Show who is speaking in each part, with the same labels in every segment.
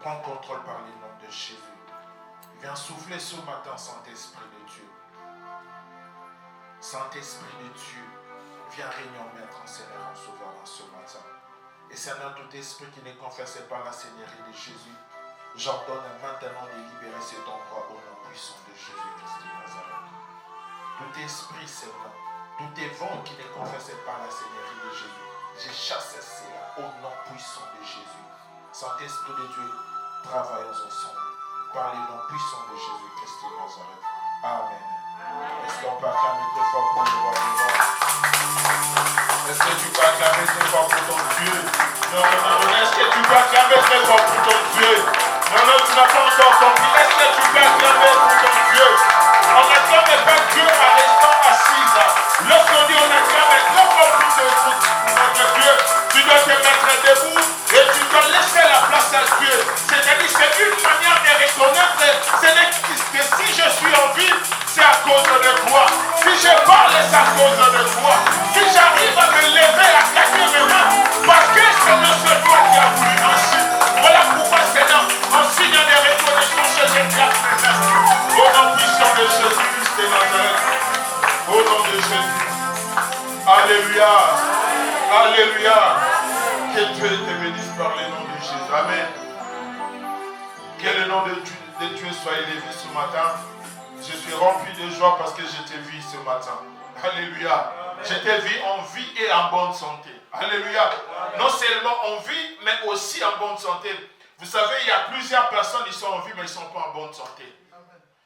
Speaker 1: Prends contrôle par le nom de Jésus. Viens souffler ce matin, Saint-Esprit de Dieu. Saint-Esprit de Dieu, viens régner en maître, en Seigneur, en sauveur en ce matin. Et Seigneur, tout esprit qui ne confesse pas la Seigneurie de Jésus, j'ordonne maintenant de libérer cet endroit au nom puissant de Jésus-Christ de Nazareth. Tout esprit, Seigneur, tout vent qui ne confesse pas la Seigneurie de Jésus, je chasse cela au nom puissant de Jésus. Saint-Esprit de Dieu, travaillons ensemble par le nom puissant de Jésus-Christ de Nazareth. Amen. Est-ce qu'on peut acclamer très fort pour le roi des rois? Est-ce que tu peux acclamer très fort pour ton Dieu? Non. Est-ce que tu peux acclamer très fort pour ton Dieu? Non, tu n'as pas encore compris. Est-ce que tu peux acclamer pour ton Dieu? On n'acclame pas Dieu en restant assise. Lorsqu'on dit on acclame très fort pour notre Dieu, tu dois te mettre debout et tu dois laisser la place à Dieu. C'est-à-dire c'est une manière de reconnaître que si je suis en vie, c'est à cause de toi. Si je parle, c'est à cause de toi. Si j'arrive à me lever, à claquer mes mains, parce que c'est le seul toi qui a voulu ainsi. Voilà pourquoi, Seigneur, en signe de reconnaissance, je claque mes mains. Au nom puissant de Jésus-Christ de Nazareth. Au nom de Jésus. Alléluia. Alléluia. Que Dieu te bénisse par le nom de Jésus. Amen. Que le nom de Dieu soit élevé ce matin. Je suis rempli de joie parce que je t'ai vu ce matin. Alléluia. Je t'ai vu en vie et en bonne santé. Alléluia. Non seulement en vie, mais aussi en bonne santé. Vous savez, il y a plusieurs personnes qui sont en vie, mais ils ne sont pas en bonne santé.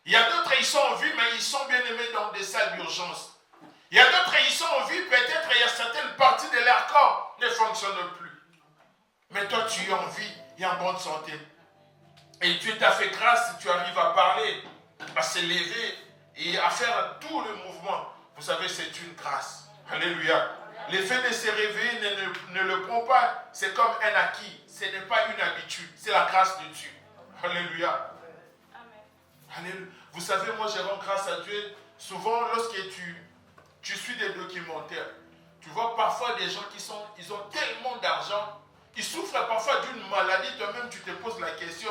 Speaker 1: Il y a d'autres, ils sont en vie, mais ils sont bien aimés dans des salles d'urgence. Il y a d'autres, ils sont en vie, peut-être il y a certaines parties de leur corps qui ne fonctionnent plus. Mais toi, tu es en vie et en bonne santé. Et Dieu t'a fait grâce si tu arrives à parler, à se lever et à faire tout le mouvement. Vous savez, c'est une grâce. Alléluia. Le fait de se réveiller ne le prend pas. C'est comme un acquis. Ce n'est pas une habitude. C'est la grâce de Dieu. Alléluia. Alléluia. Vous savez, moi, je rends grâce à Dieu. Souvent, lorsque tu suis des documentaires, tu vois parfois des gens ils ont tellement d'argent, ils souffrent parfois d'une maladie. Toi-même, tu te poses la question,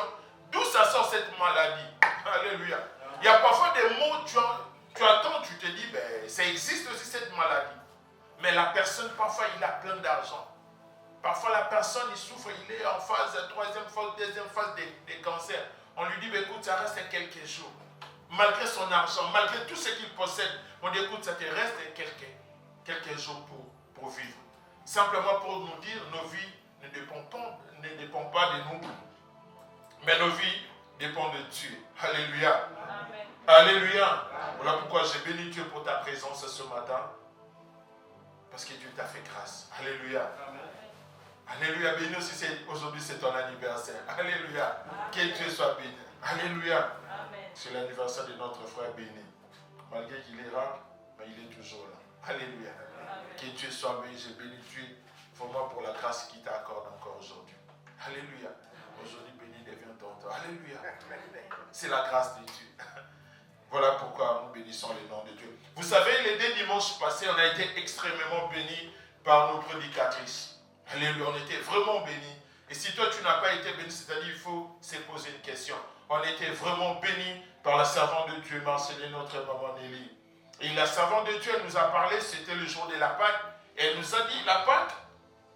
Speaker 1: d'où ça sort cette maladie? Alléluia. Il y a parfois des mots, tu attends, tu te dis, ben, ça existe aussi cette maladie. Mais la personne, parfois, il a plein d'argent. Parfois, la personne, il souffre, il est en phase, troisième phase, deuxième phase des cancers. On lui dit, ben, écoute, ça reste quelques jours. Malgré son argent, malgré tout ce qu'il possède, on dit, écoute, ça te reste quelques jours pour vivre. Simplement pour nous dire, nos vies ne dépendent pas de nous, mais nos vies dépendent de Dieu. Alléluia. Amen. Alléluia. Voilà pourquoi j'ai béni Dieu pour ta présence ce matin. Parce que Dieu t'a fait grâce. Alléluia. Amen. Alléluia. Béni aussi, aujourd'hui c'est ton anniversaire. Alléluia. Amen. Que Dieu soit béni. Alléluia. Amen. C'est l'anniversaire de notre frère béni. Malgré qu'il est rare, mais il est toujours là. Alléluia. Amen. Que Dieu soit béni. J'ai béni Dieu vraiment pour la grâce qu'il t'accorde encore aujourd'hui. Alléluia. Aujourd'hui, béni devient ton temps. Alléluia. C'est la grâce de Dieu. Voilà pourquoi nous bénissons le nom de Dieu. Vous savez, les 2 dimanches passés, on a été extrêmement bénis par nos prédicatrices. Alléluia, on était vraiment bénis. Et si toi, tu n'as pas été béni, c'est-à-dire il faut se poser une question. On était vraiment bénis par la servante de Dieu, Marceline, notre maman Nelly. Et la servante de Dieu, elle nous a parlé, c'était le jour de la Pâque. Et elle nous a dit, la Pâque,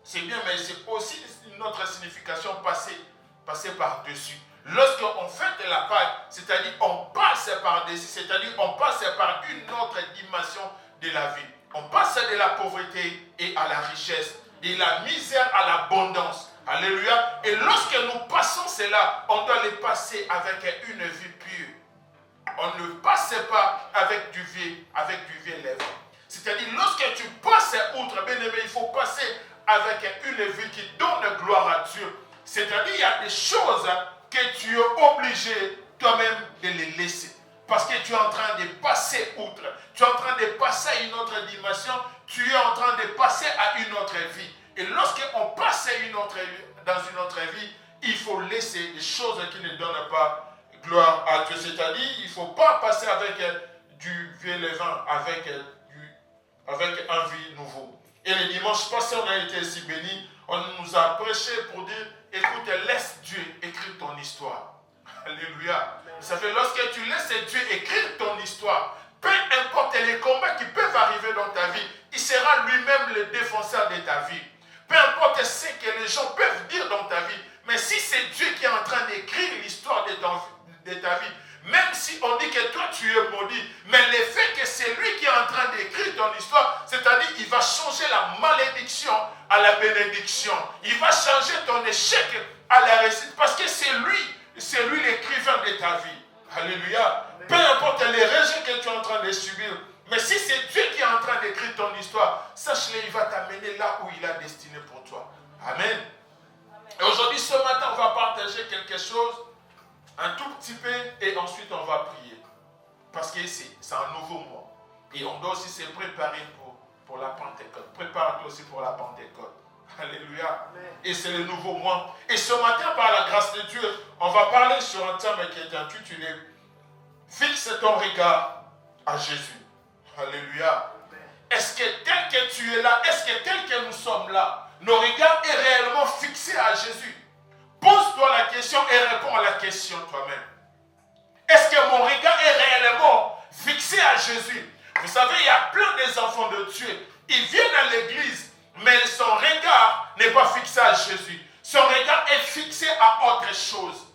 Speaker 1: c'est bien, mais c'est aussi une autre signification passer par-dessus. Lorsqu'on fête la Pâque, c'est-à-dire on passe par-dessus, c'est-à-dire on passe par une autre dimension de la vie. On passe de la pauvreté et à la richesse, de la misère à l'abondance. Alléluia. Et lorsque nous passons cela, on doit le passer avec une vie pure. On ne passe pas avec du vieux lèvre. C'est-à-dire lorsque tu passes outre, bien aimé, il faut passer avec une vie qui donne gloire à Dieu. C'est-à-dire il y a des choses que tu es obligé toi-même de les laisser. Parce que tu es en train de passer outre. Tu es en train de passer à une autre dimension. Tu es en train de passer à une autre vie. Et lorsqu'on passe dans une autre vie, il faut laisser des choses qui ne donnent pas gloire à Dieu. C'est-à-dire il ne faut pas passer avec du vieux levain, avec un vie nouveau. Et le dimanche passé, on a été si bénis. On nous a prêché pour dire, écoute, laisse Dieu écrire ton histoire. Alléluia. Vous savez, lorsque tu laisses Dieu écrire ton histoire, peu importe les combats qui peuvent arriver dans ta vie, il sera lui-même le défenseur de ta vie. Peu importe ce que les gens peuvent dire dans ta vie, mais si c'est Dieu qui est en train d'écrire l'histoire de ta vie, même si on dit que toi tu es maudit, mais le fait que c'est lui qui est en train d'écrire ton histoire, c'est-à-dire qu'il va changer la malédiction à la bénédiction. Il va changer ton échec à la réussite parce que c'est lui l'écrivain de ta vie. Alléluia. Peu importe les rejets que tu es en train de subir, mais si c'est Dieu qui est en train d'écrire ton histoire, sache-le, il va t'amener là où il a destiné pour toi. Amen. Et aujourd'hui, ce matin, on va partager quelque chose, un tout petit peu, et ensuite on va prier. Parce que c'est un nouveau mois. Et on doit aussi se préparer pour la Pentecôte. Prépare-toi aussi pour la Pentecôte. Alléluia. Et c'est le nouveau mois. Et ce matin, par la grâce de Dieu, on va parler sur un thème qui est intitulé « Fixe ton regard à Jésus ». Alléluia. Est-ce que tel que tu es là, est-ce que tel que nous sommes là, nos regards est réellement fixés à Jésus? Pose-toi la question et réponds à la question toi-même. Est-ce que mon regard est réellement fixé à Jésus? Vous savez, il y a plein des enfants de Dieu. Ils viennent à l'église, mais son regard n'est pas fixé à Jésus. Son regard est fixé à autre chose.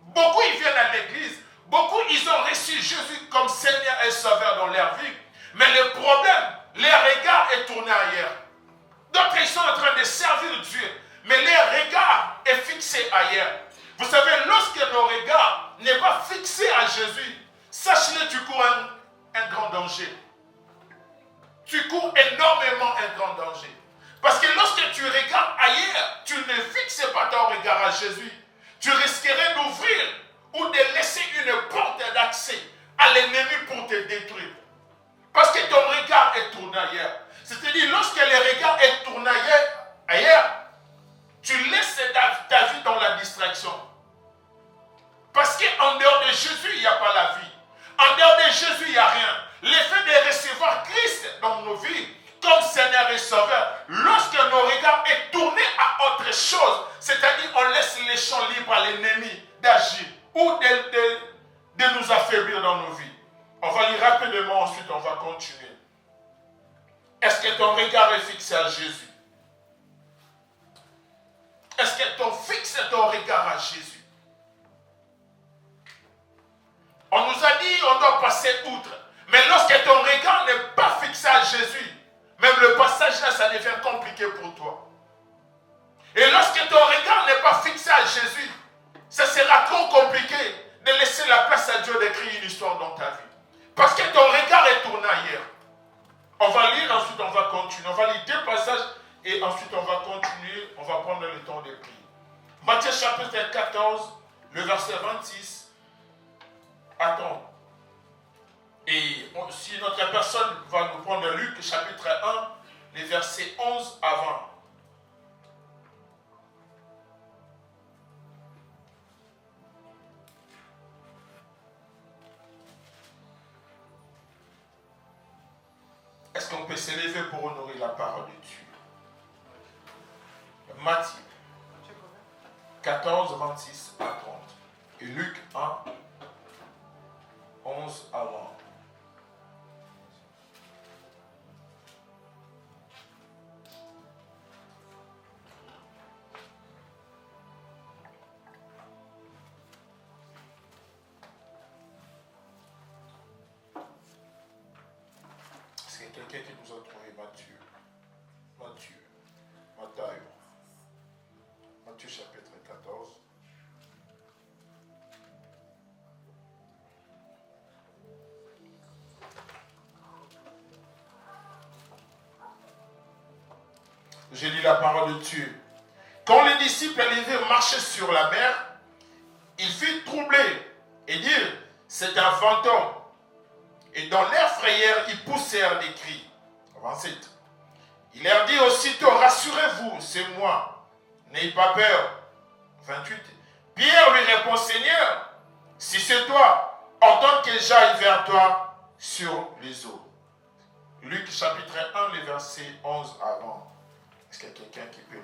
Speaker 1: Beaucoup, ils viennent à l'église. Beaucoup, ils ont reçu Jésus comme Seigneur et Sauveur dans leur vie. Mais le problème, leur regard est tourné ailleurs. D'autres, ils sont en train de servir Dieu. Mais leur regard est fixé ailleurs. Vous savez, lorsque nos regards n'est pas fixé à Jésus, sache-le, tu cours un grand danger. Tu cours énormément un grand danger. Parce que lorsque tu regardes ailleurs, tu ne fixes pas ton regard à Jésus. Tu risquerais d'ouvrir ou de laisser une porte d'accès à l'ennemi pour te détruire. Parce que ton regard est tourné ailleurs. C'est-à-dire, lorsque le regard est tourné ailleurs, tu laisses ta vie dans la distraction. Parce qu'en dehors de Jésus, il n'y a pas la vie. En dehors de Jésus, il n'y a rien. L'effet de recevoir Christ dans nos vies, comme Seigneur et Sauveur, lorsque nos regards est tourné à autre chose, c'est-à-dire on laisse les champs libres à l'ennemi d'agir ou de nous affaiblir dans nos vies. On va lire rapidement, ensuite on va continuer. Est-ce que ton regard est fixé à Jésus? Est-ce que tu fixes ton regard à Jésus? On nous a dit on doit passer outre. Mais lorsque ton regard n'est pas fixé à Jésus, même le passage là, ça devient compliqué pour toi. Et lorsque ton regard n'est pas fixé à Jésus, ça sera trop compliqué de laisser la place à Dieu d'écrire une histoire dans ta vie. Parce que ton regard est tourné ailleurs. On va lire, ensuite on va continuer. On va lire 2 passages et ensuite on va continuer. On va prendre le temps de prier. Matthieu chapitre 14, le verset 26. Attends. Et si notre personne va nous prendre Luc chapitre 1, les versets 11 à 20. Est-ce qu'on peut s'élever pour honorer la parole de Dieu? Matthieu 14, 26 à 30. Et Luc 1, 11 à 20. Quelqu'un qui nous a trouvé Matthieu chapitre 14. Je lis la parole de Dieu. Quand les disciples élevés marchaient sur la mer, il fut troublé et dirent, c'est un fantôme. Et dans leur frayeur, ils poussèrent des cris. 27. Il leur dit aussitôt, rassurez-vous, c'est moi. N'ayez pas peur. 28. Pierre lui répond, Seigneur, si c'est toi, ordonne que j'aille vers toi sur les eaux. Luc chapitre 1, les versets 11 à 20. Est-ce qu'il y a quelqu'un qui peut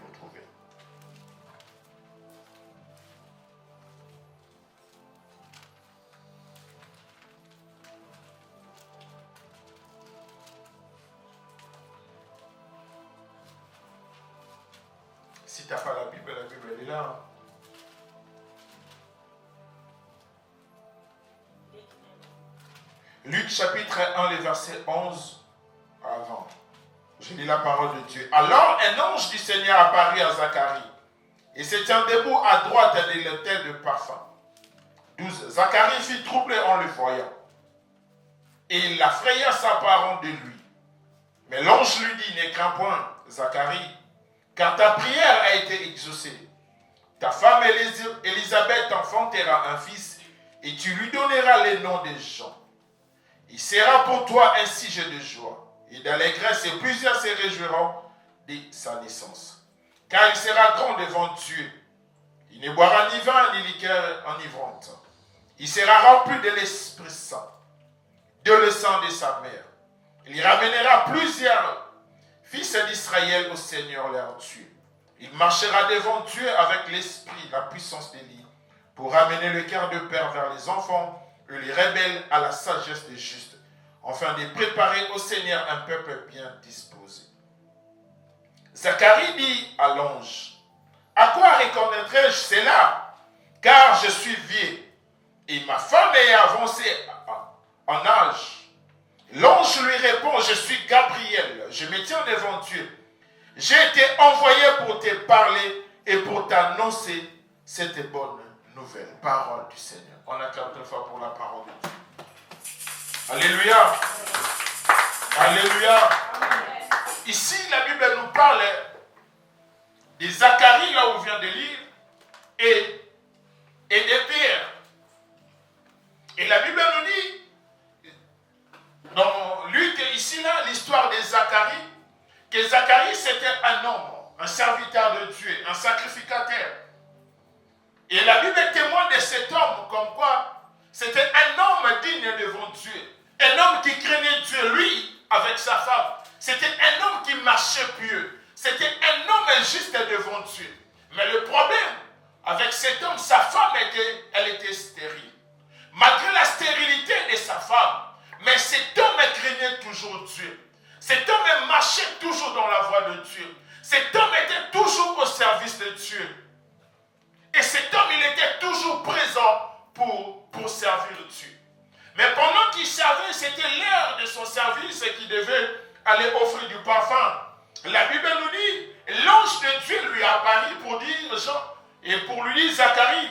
Speaker 1: Si tu n'as pas la Bible elle est là. Hein. Luc chapitre 1, les versets 11 avant. Je lis la parole de Dieu. Alors un ange du Seigneur apparut à Zacharie et se tient debout à droite de l'autel de parfum. 12. Zacharie fut troublé en le voyant et la frayeur s'apparent de lui. Mais l'ange lui dit, ne crains point, Zacharie, car ta prière a été exaucée. Ta femme Élisabeth enfantera un fils et tu lui donneras le nom de Jean. Il sera pour toi un sujet de joie et d'allégresse et plusieurs se réjouiront de sa naissance. Car il sera grand devant Dieu. Il ne boira ni vin ni liqueur enivrante. Il sera rempli de l'Esprit Saint, de le sang de sa mère. Il y ramènera plusieurs fils d'Israël au Seigneur leur Dieu. Il marchera devant Dieu avec l'esprit, la puissance d'Élie, pour ramener le cœur de père vers les enfants et les rebelles à la sagesse des justes, afin de préparer au Seigneur un peuple bien disposé. Zacharie dit à l'ange, à quoi reconnaîtrai-je cela? Car je suis vieux et ma femme est avancée en âge. L'ange lui répond, je suis Gabriel, je me tiens devant Dieu. J'ai été envoyé pour te parler et pour t'annoncer cette bonne nouvelle. Parole du Seigneur. On acclame une fois pour la parole de Dieu. Alléluia. Alléluia. Ici, la Bible nous parle de Zacharie, là où on vient de lire, et de Pierre. Et la Bible nous dit, dans Luc, ici, là, l'histoire de Zacharie, que Zacharie, c'était un homme, un serviteur de Dieu, un sacrificateur. Et la Bible témoigne de cet homme, comme quoi c'était un homme digne devant Dieu. Un homme qui craignait Dieu, lui, avec sa femme. C'était un homme qui marchait pieux. C'était un homme juste devant Dieu. Mais le problème, avec cet homme, sa femme, elle était stérile. Malgré la stérilité de sa femme, mais cet homme craignait toujours Dieu. Cet homme marchait toujours dans la voie de Dieu. Cet homme était toujours au service de Dieu. Et cet homme, il était toujours présent pour servir Dieu. Mais pendant qu'il servait, c'était l'heure de son service qu'il devait aller offrir du parfum. La Bible nous dit, l'ange de Dieu lui apparut pour dire, Jean, et pour lui dire, Zacharie,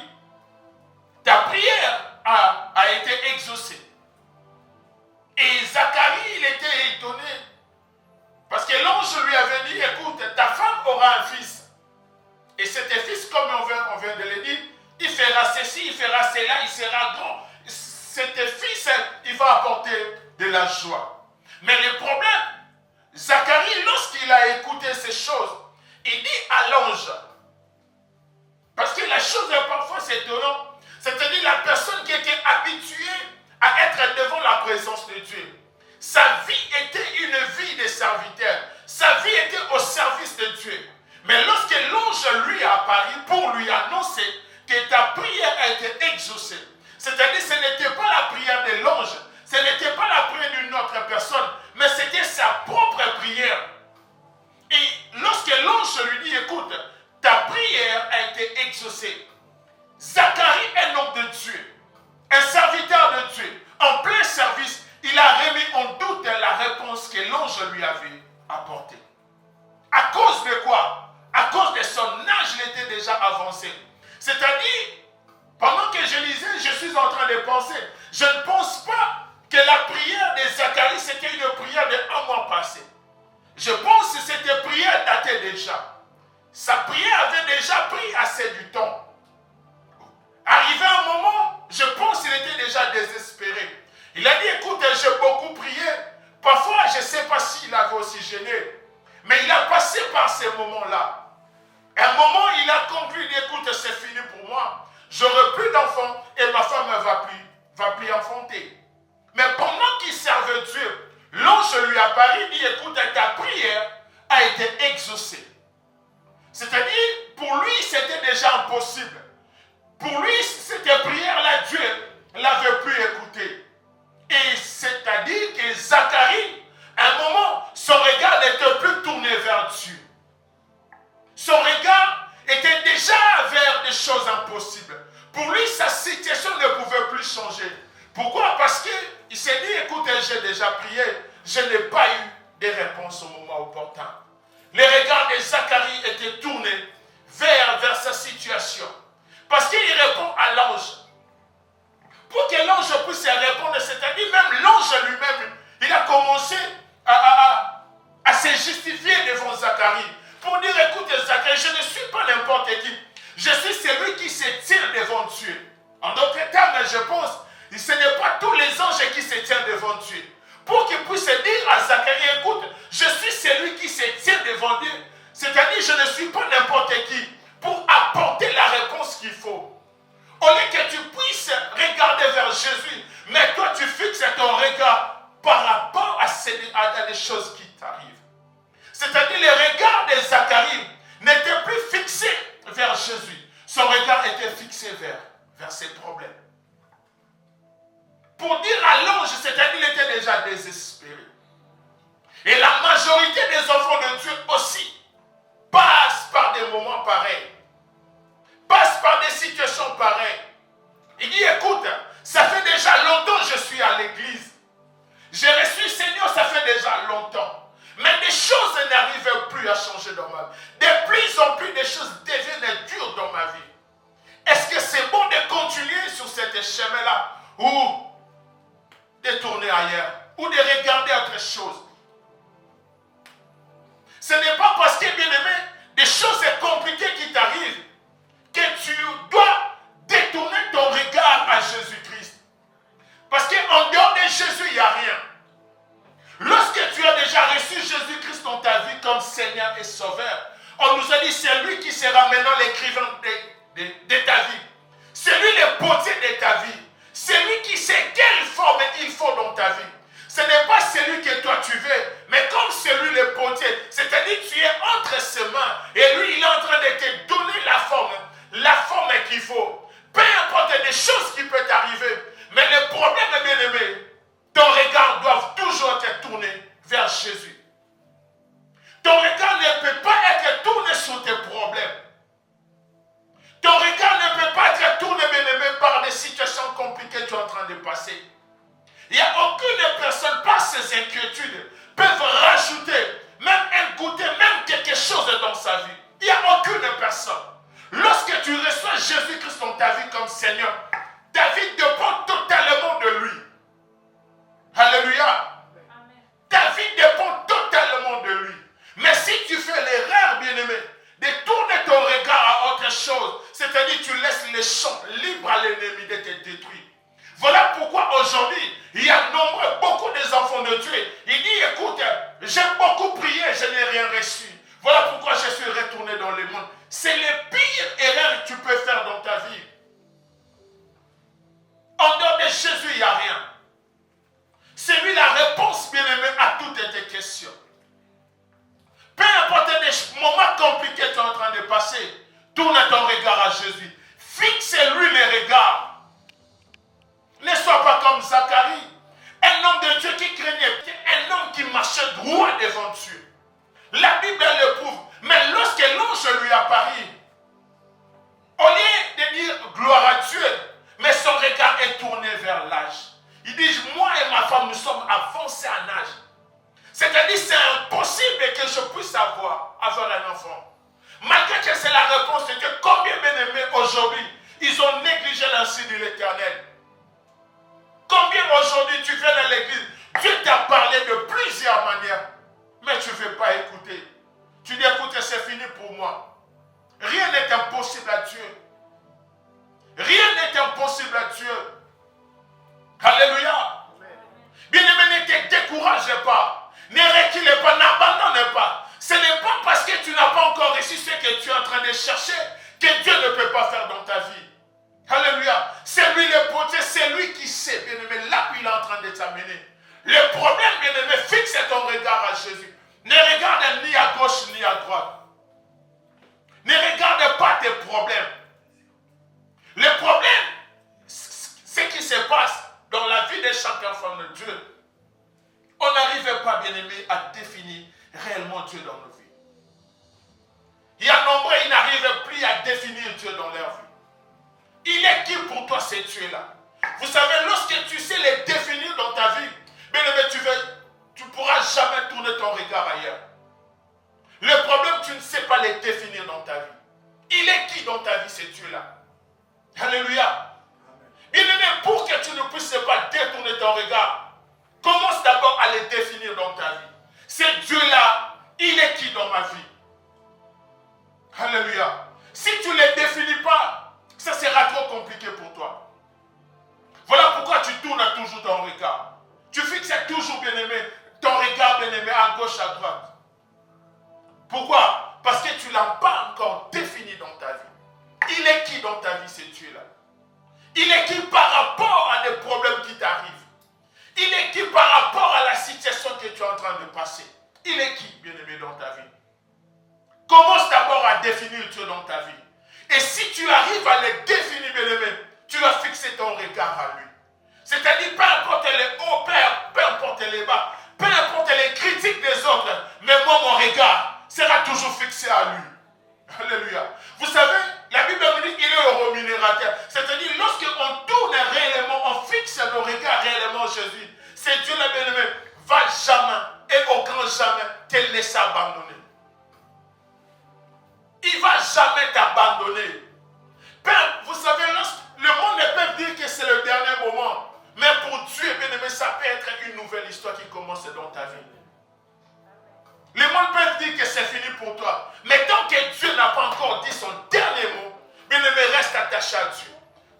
Speaker 1: ta prière a été exaucée. Et Zacharie, il était étonné. Parce que l'ange lui avait dit, écoute, ta femme aura un fils. Et cet fils, comme on vient de le dire, il fera ceci, il fera cela, il sera grand. Cet fils, il va apporter de la joie. Mais le problème, Zacharie, lorsqu'il a écouté ces choses, il dit à l'ange, parce que la chose parfois c'est étonnant, c'est-à-dire la personne qui était habituée à être devant la présence de Dieu. Sa vie était une vie de serviteur. Sa vie était au service de Dieu. Mais lorsque l'ange lui a apparu pour lui annoncer que ta prière a été exaucée, c'est-à-dire ce n'était pas la prière de l'ange, ce n'était pas la prière d'une autre personne, mais c'était sa propre prière. Et lorsque l'ange lui dit, écoute, ta prière a été exaucée. Zacharie, un homme de Dieu, un serviteur de Dieu, en plein service, il a remis en doute la réponse que l'ange lui avait apportée. À cause de quoi? À cause de son âge, il était déjà avancé. C'est-à-dire, pendant que je lisais, je suis en train de penser, je ne pense pas que la prière de Zacharie, c'était une prière de 1 mois passé. Je pense que cette prière datait déjà. Sa prière avait déjà pris assez du temps. Arrivé un moment, je pense qu'il était déjà désespéré. Il a dit, écoute, j'ai beaucoup prié. Parfois, je ne sais pas s'il avait aussi gêné. Mais il a passé par ces moments-là. À un moment, il a conclu, écoute, c'est fini pour moi. J'aurai plus d'enfants et ma femme ne va plus enfanter. Mais pendant qu'il servait Dieu, l'ange lui apparut, dit, écoute, ta prière a été exaucée. C'est-à-dire, pour lui, c'était déjà impossible. Pour lui, cette prière-là, Dieu l'avait pu écouter. Et c'est-à-dire que Zacharie, à un moment, son regard n'était plus tourné vers Dieu. Son regard changé. Pourquoi? Parce qu'il s'est dit, écoutez, j'ai déjà prié, je n'ai pas eu de réponse au moment opportun. Les regards de Zacharie étaient tournés vers sa situation. Parce qu'il répond à l'ange. Pour que l'ange puisse répondre, c'est-à-dire même l'ange lui-même, il a commencé à se justifier devant Zacharie. Pour dire, écoutez Zacharie, je ne suis pas n'importe qui. Je suis celui qui se tient devant Dieu. En d'autres termes, je pense, ce n'est pas tous les anges qui se tiennent devant Dieu. Pour qu'il puisse dire à Zacharie, écoute, je suis celui qui se tient devant Dieu. C'est-à-dire, je ne suis pas n'importe qui. Pour apporter la réponse qu'il faut. Au lieu que tu puisses regarder vers Jésus, mais toi tu fixes ton regard par rapport à des choses qui t'arrivent. C'est-à-dire, le regard de Zacharie n'était plus fixé vers Jésus. Son regard était fixé vers ses problèmes. Pour dire à l'ange, c'est-à-dire qu'il était déjà désespéré. Et la majorité des enfants de Dieu aussi passent par des moments pareils. Passent par des situations pareilles. Il dit, écoute, ça fait déjà longtemps que je suis à l'église. J'ai reçu le Seigneur, ça fait déjà longtemps. Mais des choses n'arrivent plus à changer dans ma vie. De plus en plus, des choses deviennent dures dans ma vie. Est-ce que c'est bon de continuer sur cette chemin-là ou de tourner ailleurs ou de regarder autre chose? Ce n'est pas parce que, bien aimé, des choses compliquées qui t'arrivent que tu dois détourner ton regard à Jésus-Christ. Parce qu'en dehors de Jésus, il n'y a rien. Lorsque tu as déjà reçu Jésus-Christ dans ta vie comme Seigneur et Sauveur, on nous a dit c'est lui qui sera maintenant l'écrivain de ta vie. C'est lui le potier de ta vie. C'est lui qui sait quelle forme il faut dans ta vie. Ce n'est pas celui que toi tu veux, mais comme c'est lui le potier, c'est-à-dire tu es entre ses mains et lui il est en train de te donner la forme qu'il faut. Peu importe des choses qui peuvent t'arriver, mais le problème, bien aimé, ton regard doit toujours être tourné vers Jésus. Ton regard ne peut pas être tourné sur tes problèmes. Ton regard ne peut pas être tourné, bien aimé, par des situations compliquées que tu es en train de passer. Il n'y a aucune personne, par ses inquiétudes, peuvent rajouter, même goûter, même quelque chose dans sa vie. Il n'y a aucune personne. Lorsque tu reçois Jésus-Christ dans ta vie comme Seigneur, ta vie dépend totalement de lui. Alléluia. Amen. Ta vie dépend totalement de lui. Mais si tu fais l'erreur, bien-aimé, de tourner ton regard à autre chose, c'est-à-dire tu laisses les champs libres à l'ennemi de te détruire. Voilà pourquoi aujourd'hui, il y a beaucoup des enfants de Dieu. Il dit, écoute, j'ai beaucoup prié, je n'ai rien reçu. Voilà pourquoi je suis retourné dans le monde. C'est le pire erreur que tu peux faire dans ta vie. En dehors de Jésus, il n'y a rien. C'est lui la réponse, bien-aimé, à toutes tes questions. Peu importe les moments compliqués que tu es en train de passer, tourne ton regard à Jésus. Fixe-lui les regards. Ne sois pas comme Zacharie, un homme de Dieu qui craignait, un homme qui marchait droit devant Dieu. La Bible le prouve. Mais lorsque l'ange lui apparut, au lieu de dire gloire à Dieu, mais son regard est tourné vers l'âge. Il dit, moi et ma femme, nous sommes avancés en âge. C'est-à-dire, c'est impossible que je puisse avoir un enfant. Malgré que c'est la réponse de Dieu, combien bien-aimés aujourd'hui, ils ont négligé l'ancien de l'Éternel. Combien aujourd'hui tu viens dans l'église, Dieu t'a parlé de plusieurs manières, mais tu ne veux pas écouter. Tu dis, écoutez, c'est fini pour moi. Rien n'est impossible à Dieu. Rien n'est impossible à Dieu. Alléluia. Bien-aimé, ne te décourage pas. Ne recule pas, n'abandonne pas. Ce n'est pas parce que tu n'as pas encore reçu ce que tu es en train de chercher que Dieu ne peut pas faire dans ta vie. Alléluia. C'est lui le potier, c'est lui qui sait, bien-aimé, là où il est en train de t'amener. Le problème, bien-aimé, fixe ton regard à Jésus. Ne regarde ni à gauche ni à droite. Ne regarde pas tes problèmes. Le problème, ce qui se passe dans la vie de chaque enfant de Dieu, on n'arrive pas, bien-aimé, à définir réellement Dieu dans nos vies. Il y a nombreux, ils n'arrivent plus à définir Dieu dans leur vie. Il est qui pour toi, ce Dieu-là? Vous savez, dans ta vie, c'est Dieu-là. Alléluia. Bien-aimé, pour que tu ne puisses pas détourner ton regard, commence d'abord à le définir dans ta vie. C'est Dieu-là, il est qui dans ma vie? Alléluia. Si tu ne le définis pas, ça sera trop compliqué pour toi. Voilà pourquoi tu tournes toujours ton regard. Tu fixes toujours, bien-aimé, ton regard, bien-aimé, à gauche, à droite. Pourquoi? Parce que tu ne l'as pas encore défini dans ta vie. Il est qui dans ta vie, c'est Dieu-là? Il est qui par rapport à des problèmes qui t'arrivent? Il est qui par rapport à la situation que tu es en train de passer? Il est qui, bien-aimé, dans ta vie? Commence d'abord à définir Dieu dans ta vie. Et si tu arrives à le définir, bien-aimé, tu vas fixer ton regard à lui. C'est-à-dire, peu importe les hauts, peu importe les bas, peu importe les critiques des autres, mais moi, mon regard sera toujours fixé à lui. Alléluia. Vous savez, la Bible nous dit qu'il est le rémunérateur. C'est-à-dire, lorsqu'on tourne réellement, on fixe nos regards réellement en Jésus, c'est Dieu le bien-aimé, va jamais et au grand jamais te laisser abandonner. Il ne va jamais t'abandonner. Vous savez, le monde ne peut dire que c'est le dernier moment, mais pour Dieu, bien-aimé, ça peut être une nouvelle histoire qui commence dans ta vie. Le monde peut dire que c'est fini pour toi. Mais tant que Dieu n'a pas encore dit son dernier mot, bien-aimé, reste attaché à Dieu.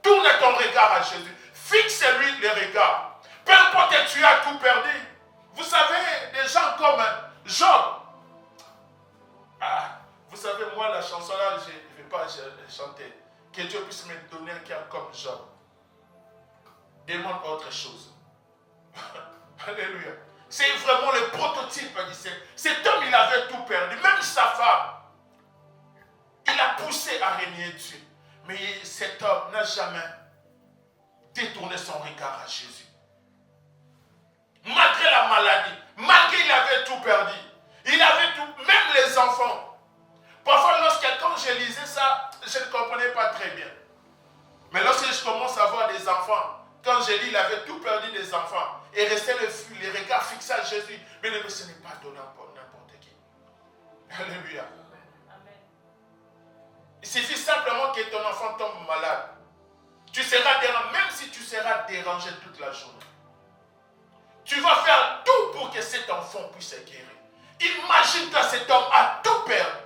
Speaker 1: Tourne ton regard à Jésus. Fixe-lui le regard. Peu importe que tu as tout perdu. Vous savez, des gens comme Job. Vous savez, moi, la chanson-là, je ne vais pas chanter. Que Dieu puisse me donner un cœur comme Job. Demande autre chose. Alléluia. C'est vraiment le prototype. Cet homme, il avait tout perdu. Même sa femme. Il a poussé à régner Dieu. Mais cet homme n'a jamais détourné son regard à Jésus. Malgré la maladie, malgré qu'il avait tout perdu, il avait tout, même les enfants. Parfois, quand je lisais ça, je ne comprenais pas très bien. Mais lorsque je commence à voir des enfants, quand je lis, il avait tout perdu des enfants et restait les regards fixés à Jésus. Mais ce n'est pas donné pour n'importe qui. Alléluia. Il suffit simplement que ton enfant tombe malade. Tu seras dérangé, même si tu seras dérangé toute la journée. Tu vas faire tout pour que cet enfant puisse se guérir. Imagine que cet homme a tout perdu.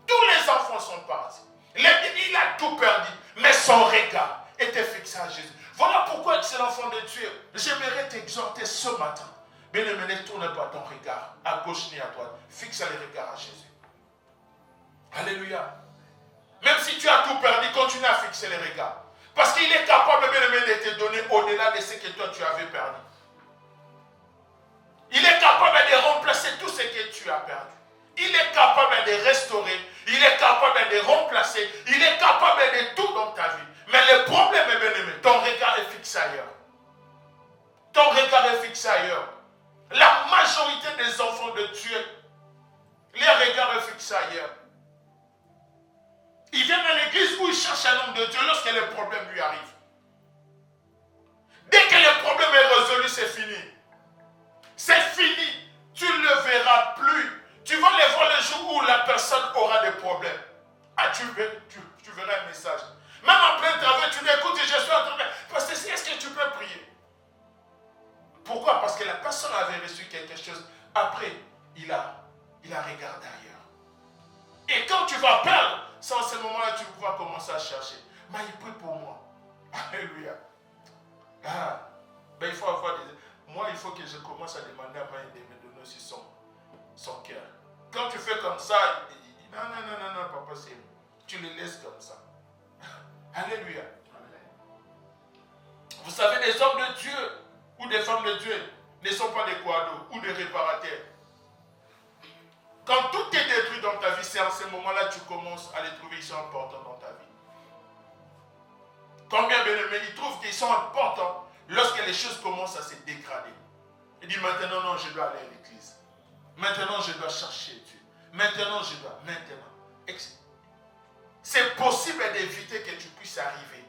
Speaker 1: Tous les enfants sont partis. Il a tout perdu, mais son regard était fixé à Jésus. Voilà pourquoi, excellent enfant de Dieu, j'aimerais t'exhorter ce matin. Bien-aimé, ne tourne pas ton regard à gauche ni à droite. Fixe le regard à Jésus. Alléluia. Même si tu as tout perdu, continue à fixer les regards. Parce qu'il est capable, bien-aimé, de te donner au-delà de ce que toi tu avais perdu. Il est capable de remplacer tout ce que tu as perdu. Il est capable de restaurer. Il est capable de remplacer. Il est capable de tout dans ta vie. Mais le problème est, bien-aimé, ton regard est fixé ailleurs. Ton regard est fixé ailleurs. La majorité des enfants de Dieu, leur regard est fixé ailleurs. Ils viennent à l'église où ils cherchent un homme de Dieu lorsque le problème lui arrive. Dès que le problème est résolu, c'est fini. C'est fini. Tu ne le verras plus. Tu vas le voir le jour où la personne aura des problèmes. Tu verras un message. Même en plein travail, tu dis, écoute, je suis en train de... Parce que est-ce que tu peux prier? Pourquoi? Parce que la personne avait reçu quelque chose. Après, il a regardé ailleurs. Et quand tu vas perdre, c'est en ce moment-là que tu vas commencer à chercher. Mais il prie pour moi. Alléluia. Il faut avoir des... Moi, il faut que je commence à demander à Maï de me donner aussi son cœur. Quand tu fais comme ça, il dit, non, papa, c'est... Tu le laisses comme ça. Alléluia. Vous savez, des hommes de Dieu ou des femmes de Dieu ne sont pas des quados ou des réparateurs. Quand tout est détruit dans ta vie, c'est à ce moment-là que tu commences à les trouver, ils sont importants dans ta vie. Combien bien-aimés, ils trouvent qu'ils sont importants lorsque les choses commencent à se dégrader. Il dit maintenant, non, je dois aller à l'église. Maintenant, je dois chercher Dieu. Maintenant. C'est possible d'éviter que tu puisses arriver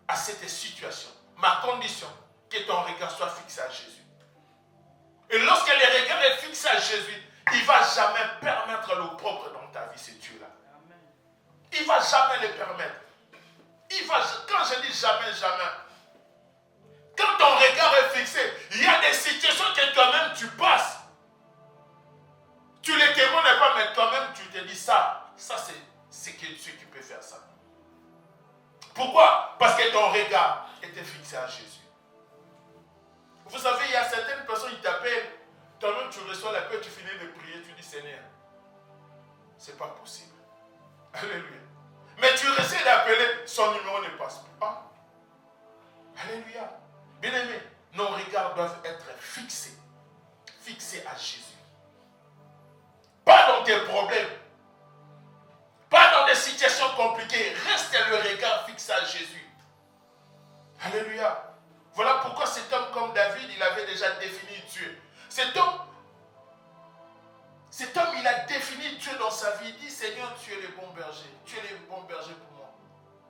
Speaker 1: à cette situation. Ma condition, que ton regard soit fixé à Jésus. Et lorsque le regard est fixé à Jésus, il ne va jamais permettre l'opprobre dans ta vie, ce Dieu-là. Il ne va jamais le permettre. Quand je dis jamais, jamais, quand ton regard est fixé, il y a des situations que toi-même tu passes. Tu les témoignes pas, mais toi-même tu te dis ça c'est que Dieu qui peut faire ça. Pourquoi? Parce que ton regard était fixé à Jésus. Vous savez, il y a certaines personnes qui t'appellent, toi-même tu reçois la paix, tu finis de prier, tu dis Seigneur, c'est pas possible. Alléluia. Mais tu essaies d'appeler, son numéro ne passe pas. Alléluia. Bien aimé, nos regards doivent être fixés à Jésus. Pas dans tes problèmes, pas dans des situations compliquées. Reste le regard fixé à Jésus. Alléluia. Voilà pourquoi cet homme comme David, il avait déjà défini Dieu. Cet homme, il a défini Dieu dans sa vie. Il dit, Seigneur, tu es le bon berger. Tu es le bon berger pour moi.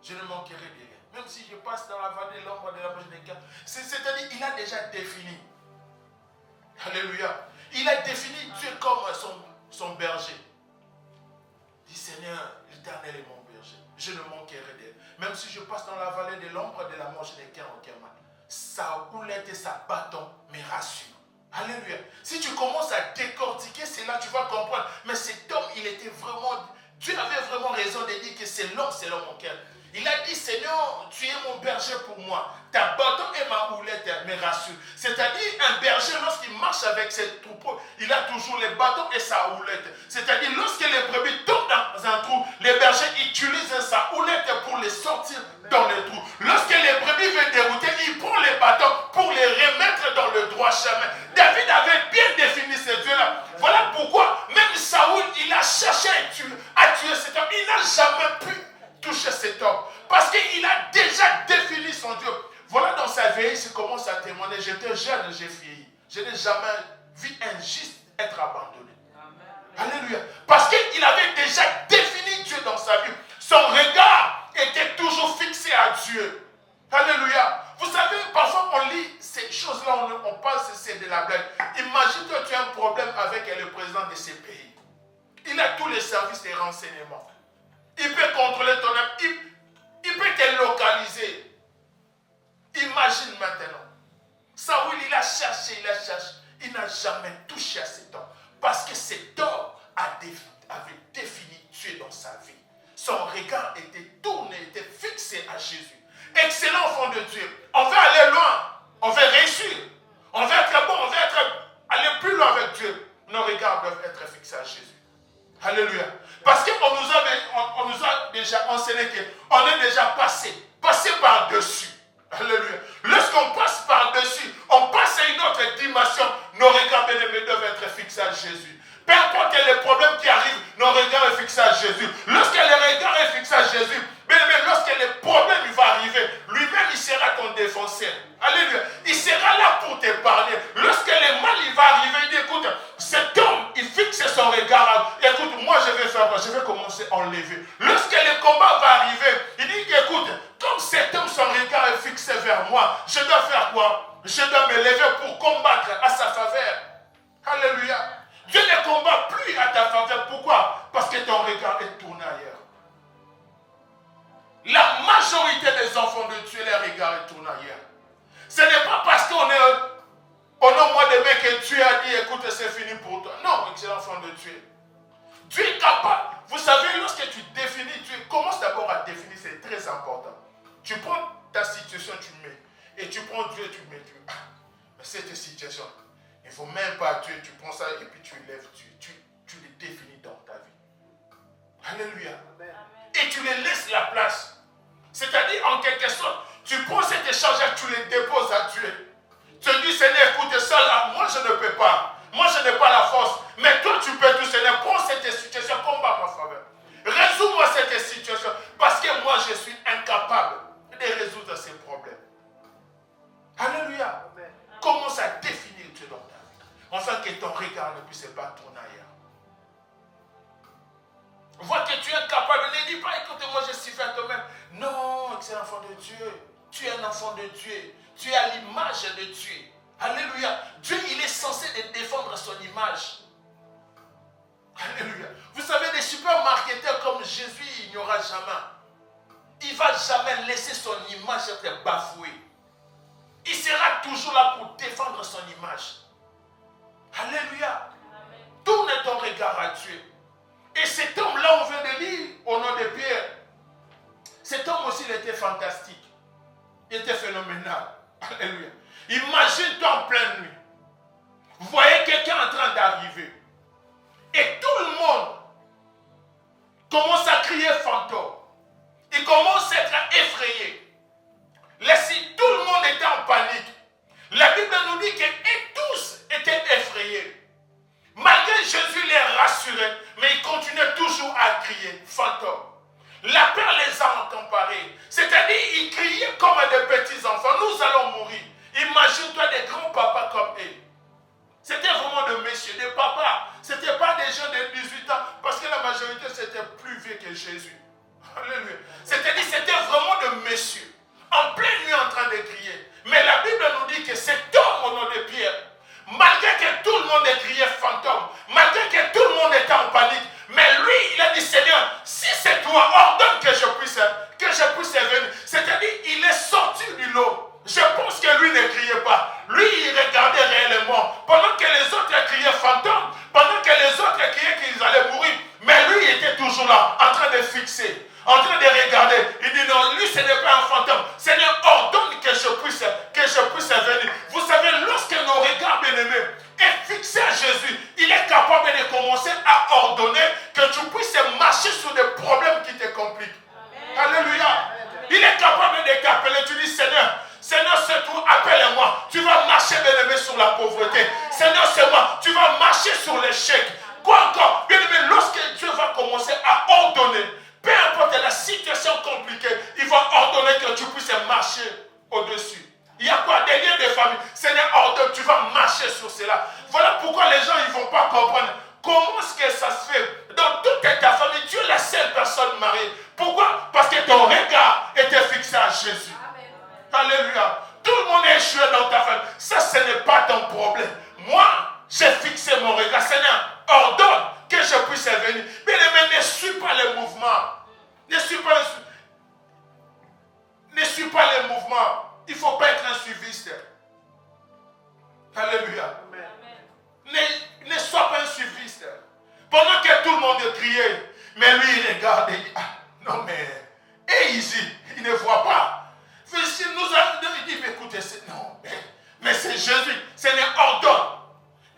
Speaker 1: Je ne manquerai de rien. Même si je passe dans la vallée de l'ombre de la mort des cas. C'est-à-dire, il a déjà défini. Alléluia. Il a défini Dieu comme son berger. Il dit, Seigneur, l'Éternel est mon berger. Je ne manquerai de rien. Même si je passe dans la vallée de l'ombre de la mort, je n'ai aucun mal. Sa houlette et sa bâton me rassurent. Alléluia. Si tu commences à décortiquer, c'est là que tu vas comprendre. Mais cet homme, il était vraiment... Dieu avait vraiment raison de dire que c'est l'homme mon cœur. Il a dit, Seigneur, tu es mon berger pour moi. Ta bâton et ma houlette me rassurent. C'est-à-dire, un berger, lorsqu'il marche avec ses troupeaux, il a toujours les bâtons et sa houlette. C'est-à-dire, lorsque les brebis tombent dans un trou, les bergers utilisent sa houlette pour les sortir dans les trous. Lorsque les brebis veulent dérouter, il prend les bâtons pour les remettre dans le droit chemin. David avait bien défini ce Dieu-là. Voilà pourquoi, même Saoul, il a cherché à tuer cet homme. Il n'a jamais pu toucher cet homme. Parce qu'il a déjà défini son Dieu. Voilà dans sa vieillesse, il commence à témoigner. J'étais jeune, j'ai vieilli. Je n'ai jamais vu un juste être abandonné. Amen. Alléluia. Parce qu'il avait déjà défini Dieu dans sa vie. Son regard était toujours fixé à Dieu. Alléluia. Vous savez, parfois on lit ces choses-là, on pense que c'est de la blague. Imagine que tu as un problème avec le président de ce pays. Il a tous les services de renseignement. Il peut contrôler ton âme. Il peut te localiser. Imagine maintenant. Saoul, il a cherché. Il n'a jamais touché à cet homme. Parce que cet homme avait défini Dieu dans sa vie. Son regard était tourné, était fixé à Jésus. Excellent enfant de Dieu. On veut aller loin. On veut réussir. On veut être bon. On veut aller plus loin avec Dieu. Nos regards doivent être fixés à Jésus. Alléluia. Parce qu'on nous a déjà enseigné qu'on est déjà passé par-dessus. Alléluia. Lorsqu'on passe par-dessus, on passe à une autre dimension. Nos regards bien-aimés doivent être fixés à Jésus. Peu importe les problèmes qui arrivent, nos regards sont fixés à Jésus. Lorsque le regard est fixé à Jésus, bien-aimé, lorsque le problème il va arriver, lui-même il sera ton défenseur. Alléluia. Il sera là pour te parler. Lorsque le mal il va arriver, il dit, écoute, cet homme, il fixe son regard. Écoute, moi je vais commencer à enlever. Lorsque le combat va arriver, il dit, écoute, comme cet homme, son regard est fixé vers moi, je dois faire quoi? Je dois me lever pour combattre à sa faveur. Alléluia. Dieu ne combat plus à ta faveur. Pourquoi? Parce que ton regard est tourné ailleurs. La majorité des enfants de Dieu, leur regard est tourné ailleurs. Ce n'est pas parce qu'on est au mois de mai que Dieu a dit, écoute, c'est fini pour toi. Non, excellent enfant de Dieu. Dieu est capable. Vous savez, lorsque tu définis Dieu, commence d'abord à définir, c'est très important. Tu prends ta situation, tu mets. Et tu prends Dieu, tu mets. Mais cette situation, il ne faut même pas Dieu, tu prends ça et puis tu lèves Dieu. Tu le définis dans ta vie. Alléluia. Amen. Et tu les laisses la place. C'est-à-dire, en quelque sorte, tu prends cet échange et tu les déposes à Dieu. Tu dis, Seigneur, écoute, ça là, moi je ne peux pas. Moi je n'ai pas la force. Mais toi tu peux tout, Seigneur. Prends cette situation, combat ma faveur. Résous-moi cette situation. Parce que moi je suis incapable de résoudre ces problèmes. Alléluia. Amen. Commence à définir Dieu dans ta vie. Afin que ton regard ne puisse pas tourner ailleurs. Vois que tu es capable. Ne dis pas, écoute, moi je suis fait à toi-même. Non, excellent enfant de Dieu. Tu es un enfant de Dieu. Tu es à l'image de Dieu. Alléluia. Dieu, il est censé défendre son image. Alléluia. Vous savez, des super marketeurs comme Jésus, il n'y aura jamais. Il ne va jamais laisser son image être bafouée. Il sera toujours là pour défendre son image. Alléluia. Tourne ton regard à Dieu. Et cet homme-là, on vient de lire au nom de Pierre. Cet homme aussi, il était fantastique. Il était phénoménal. Alléluia. Imagine-toi en pleine nuit. Vous voyez quelqu'un en train d'arriver. Et tout le monde commence à crier fantôme. Il commence à être effrayé. Laissez, tout le monde était en panique. La Bible nous dit que et tous étaient effrayés. Malgré Jésus les rassurait, mais ils continuaient toujours à crier fantôme. La peur les a encomparés. C'est-à-dire, ils criaient comme des petits enfants. Nous allons mourir. Imagine-toi des grands papas comme eux. C'était vraiment des messieurs, des papas. Ce n'étaient pas des gens de 18 ans, parce que la majorité c'était plus vieux que Jésus. Alléluia. C'est-à-dire, c'était vraiment des messieurs, en pleine nuit en train de crier. Mais la Bible nous dit que cet homme au nom de Pierre, malgré que tout le monde ait crié fantôme, malgré que tout le monde était en panique, mais lui, il a dit, Seigneur, si c'est toi, ordonne que je puisse venir. C'est-à-dire, il est sorti du lot. Je pense que lui ne criait pas. Lui, il regardait réellement. Pendant que les autres criaient fantôme, pendant que les autres criaient qu'ils allaient mourir, mais lui, il était toujours là, en train de fixer, en train de regarder. Il dit non, lui, ce n'est pas un fantôme. Seigneur, ordonne que je puisse venir. Vous savez, lorsque nos regards, bien-aimés, est fixé à Jésus, il est capable de commencer à ordonner que tu puisses marcher sur des problèmes qui te compliquent. Amen. Alléluia. Il est capable de t'appeler. Tu dis, Seigneur, c'est toi, appelle-moi. Tu vas marcher, bien-aimé, sur la pauvreté. Seigneur, c'est moi. Tu vas marcher sur l'échec. Quoi encore? Bien-aimé, lorsque Dieu va commencer à ordonner, peu importe la situation compliquée, il va ordonner que tu puisses marcher au-dessus. Il y a quoi? Des liens de famille. Seigneur, ordonne, tu vas marcher sur cela. Voilà pourquoi les gens ne vont pas comprendre. Comment est-ce que ça se fait? Dans toute ta famille, tu es la seule personne mariée. Pourquoi? Parce que ton regard était fixé à Jésus. Alléluia. Tout le monde est échoué dans ta famille. Ça, ce n'est pas ton problème. Moi, j'ai fixé mon regard. Seigneur, ordonne que je puisse venir. Mais ne suis pas les mouvements. Ne suis pas les mouvements. Il ne faut pas être un suiviste. Alléluia. Ne sois pas un suiviste. Pendant que tout le monde criait, mais lui, il regarde et dit, ah, non mais, et ici, il ne voit pas. Si nous avons dit, mais écoutez, non, mais c'est Jésus, Seigneur, ordonne.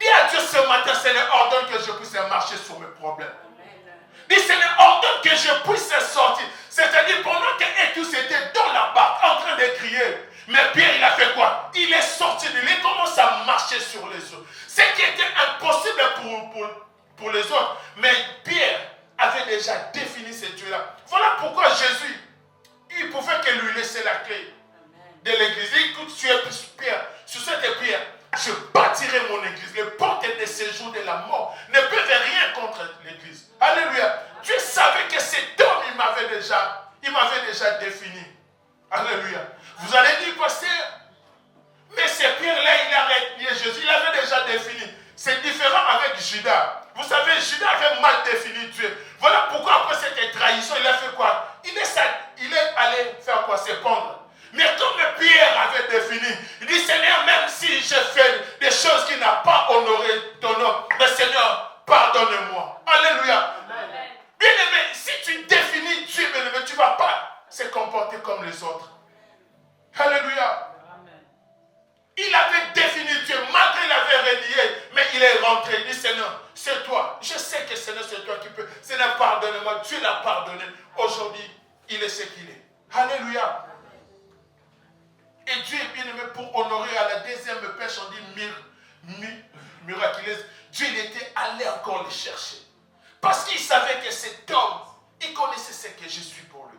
Speaker 1: Dis à Dieu ce matin, Seigneur, ordonne que je puisse marcher sur mes problèmes. Dis, Seigneur, ordonne que je puisse sortir. C'est-à-dire, pendant que tous étaient dans la barque, en train de crier, mais Pierre, il a fait quoi? Il est sorti de lui, il commence à marcher sur les eaux. Ce qui était impossible pour les autres. Mais Pierre avait déjà défini ce Dieu-là. Voilà pourquoi Jésus, il pouvait que lui laisser la clé de l'église. Écoute, tu es Pierre, sur cette pierre, je bâtirai mon église. Les portes de séjour de la mort ne peuvent rien contre l'église. Alléluia. Dieu savait que cet homme, il m'avait déjà défini. Alléluia. Vous allez dire, pasteur, mais ce Pierre-là, il a renié Jésus. Il avait déjà défini. C'est différent avec Judas. Vous savez, Judas avait mal défini Dieu. Voilà pourquoi après cette trahison, il a fait quoi? Il est allé faire quoi? Se pendre. Mais comme Pierre avait défini, il dit, Seigneur, même si j'ai fait des choses qui n'ont pas honoré ton nom, mais Seigneur, pardonne-moi. Alléluia. Bien-aimé, si tu définis Dieu, bien-aimé, tu ne vas pas se comporter comme les autres. Alléluia. Il avait défini Dieu, malgré qu'il avait renié, mais il est rentré. Il dit, Seigneur, c'est toi. Je sais que Seigneur, c'est toi qui peux. Seigneur, pardonne-moi. Dieu l'a pardonné. Aujourd'hui, il est ce qu'il est. Alléluia. Et Dieu est bien aimé pour honorer à la deuxième pêche, on dit miraculeuse. Dieu, il était allé encore le chercher. Parce qu'il savait que cet homme, il connaissait ce que je suis pour lui.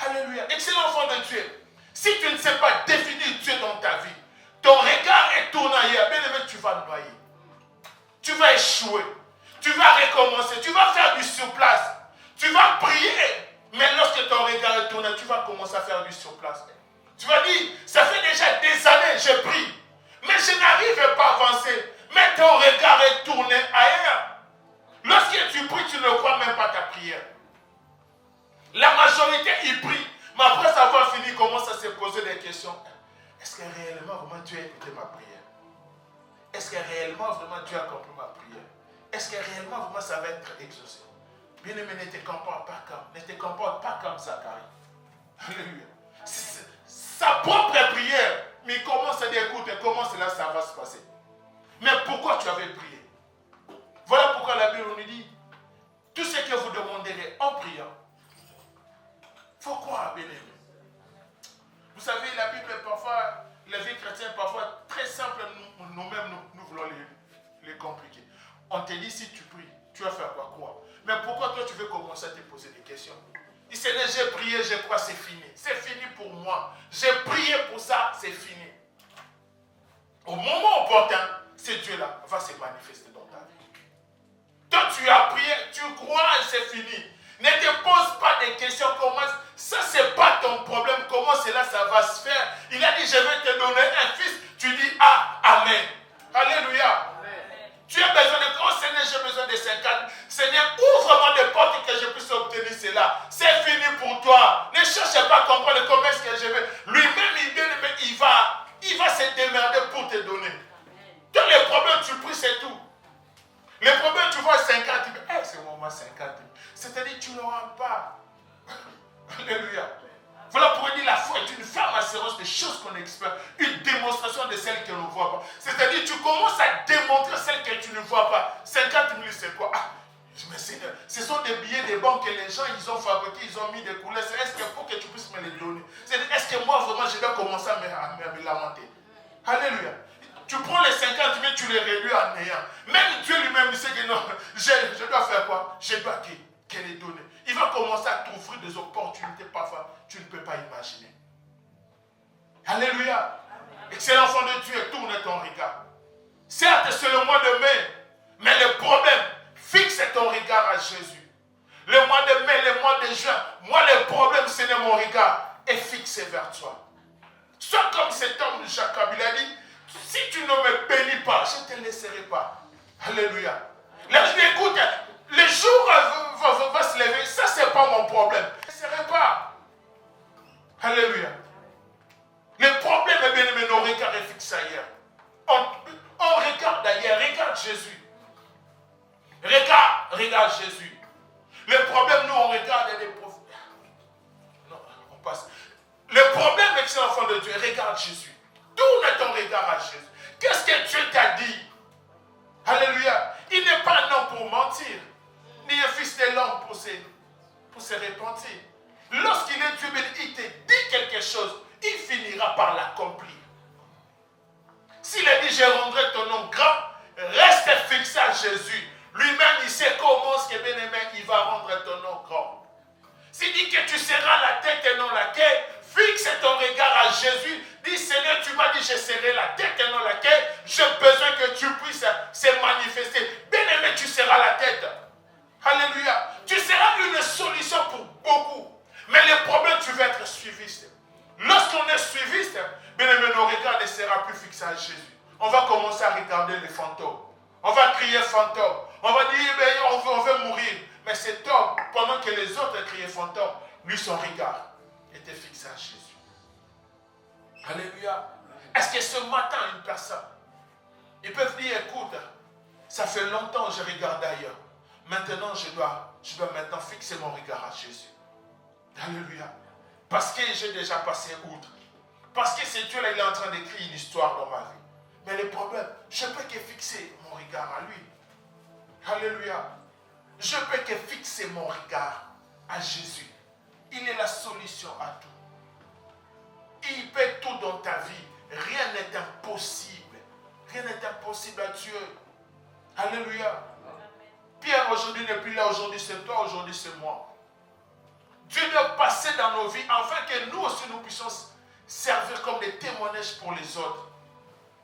Speaker 1: Alléluia. Excellent enfant de Dieu. Si tu ne sais pas définir Dieu dans ta vie, ton regard est tourné ailleurs, bien aimé, tu vas noyer. Tu vas échouer. Tu vas recommencer. Tu vas faire du surplace. Tu vas prier. Mais lorsque ton regard est tourné, tu vas commencer à faire du surplace. Tu vas dire, ça fait déjà des années, je prie. Mais je n'arrive pas à avancer. Mais ton regard est tourné ailleurs. Lorsque prière. La majorité, ils prient. Mais après avoir fini, ils commencent à se poser des questions. Est-ce que réellement, vraiment, Dieu a écouté ma prière? Est-ce que réellement, vraiment, Dieu a compris ma prière? Est-ce que réellement, vraiment, ça va être exaucé? Bien-aimé, ne te comporte pas comme Zacharie. Alléluia. Sa propre prière, mais il commence à dire, écoute, comment cela ça va se passer? Mais pourquoi tu avais prié? Voilà pourquoi la Bible nous dit, tout ce que vous demanderez en priant, il faut croire, bien-aimé. Vous savez, la Bible est parfois, la vie chrétienne parfois très simple, nous-mêmes, nous voulons les compliquer. On te dit, si tu pries, tu vas faire quoi? Mais pourquoi toi tu veux commencer à te poser des questions? Il s'est dit, j'ai prié, je crois, c'est fini. C'est fini pour moi. J'ai prié pour ça, c'est fini. Au moment opportun, ce Dieu-là va se manifester dans ta vie. Toi, tu as prié, tu crois et c'est fini. Ne te pose pas des questions. Comment ça, c'est pas ton problème. Comment cela, ça va se faire? Il a dit, je vais te donner un fils. Tu dis, ah, amen. Alléluia. Tu as besoin de quoi? Seigneur, j'ai besoin de 50. Seigneur, ouvre-moi des portes que je puisse obtenir cela. C'est fini pour toi. Ne cherche pas à comprendre comment est-ce que je vais. Lui-même, il va se démerder pour te donner. Tous les problèmes, tu pries, c'est tout. Les problèmes, tu vois 50. C'est moi 50. C'est-à-dire, tu n'auras pas. Alléluia. Voilà pourquoi il dit la foi est une ferme assurance des choses qu'on espère, une démonstration de celles que l'on ne voit pas. C'est-à-dire, tu commences à démontrer celles que tu ne vois pas. 50 000, c'est quoi? Mais Seigneur, ce sont des billets de banque que les gens ils ont fabriqués, ils ont mis des couleurs. Est-ce que pour que tu puisses me les donner? Est-ce que moi vraiment je dois commencer à me lamenter? Alléluia. Tu prends les 50 000, tu les réduis en néant. Même Dieu lui-même, il sait que non, je dois faire quoi? Je dois les donner. Il va commencer à t'offrir des opportunités parfois tu ne peux pas imaginer. Alléluia. Excellent enfant de Dieu, tourne ton regard. Certes, c'est le mois de mai, mais le problème, fixe ton regard à Jésus. Le mois de mai, le mois de juin, moi le problème, c'est de mon regard est fixé vers toi. Sois comme cet homme Jacob, il a dit, si tu ne me bénis pas, je ne te laisserai pas. Alléluia. Là, je dis, écoute, le jour va se lever, ça c'est pas mon problème. Je ne laisserai pas. Alléluia. Le problème est bien aimé, nos regards est fixé ailleurs. On regarde ailleurs, regarde Jésus. Regarde Jésus. Le problème, nous on regarde les prophètes. Non, on passe. Le problème avec ces enfants de Dieu, regarde Jésus. Tourne ton regard à Jésus. Qu'est-ce que Dieu t'a dit? Alléluia. Il n'est pas un homme pour mentir, ni un fils de l'homme pour se repentir. Lorsqu'il est Dieu, il te dit quelque chose, il finira par l'accomplir. S'il a dit, je rendrai ton nom grand, reste fixé à Jésus. Lui-même, il sait comment ce que bien-aimé, il va rendre ton nom grand. S'il dit que tu seras la tête et non la queue, fixe ton regard à Jésus. Dis, Seigneur, tu m'as dit, je serai la tête et non la queue. J'ai besoin que tu puisses se manifester. Bien-aimé, tu seras la tête. Alléluia. Tu seras une solution pour beaucoup. Mais le problème, tu vas être suiviste. Lorsqu'on est suiviste, bien aimé, nos regards ne sera plus fixés à Jésus. On va commencer à regarder les fantômes. On va crier fantôme. On va dire, on veut mourir. Mais cet homme, pendant que les autres criaient fantôme, lui, son regard était fixé à Jésus. Alléluia. Est-ce que ce matin, une personne, ils peuvent dire, écoute, ça fait longtemps que je regarde ailleurs. Maintenant, je dois maintenant fixer mon regard à Jésus. Alléluia. Parce que j'ai déjà passé outre. Parce que c'est Dieu-là, il est en train d'écrire une histoire dans ma vie. Mais le problème, je ne peux que fixer mon regard à lui. Alléluia. Je ne peux que fixer mon regard à Jésus. Il est la solution à tout. Il peut tout dans ta vie. Rien n'est impossible. Rien n'est impossible à Dieu. Alléluia. Pierre aujourd'hui n'est plus là. Aujourd'hui c'est toi, aujourd'hui c'est moi. Dieu doit passer dans nos vies afin que nous aussi nous puissions servir comme des témoignages pour les autres.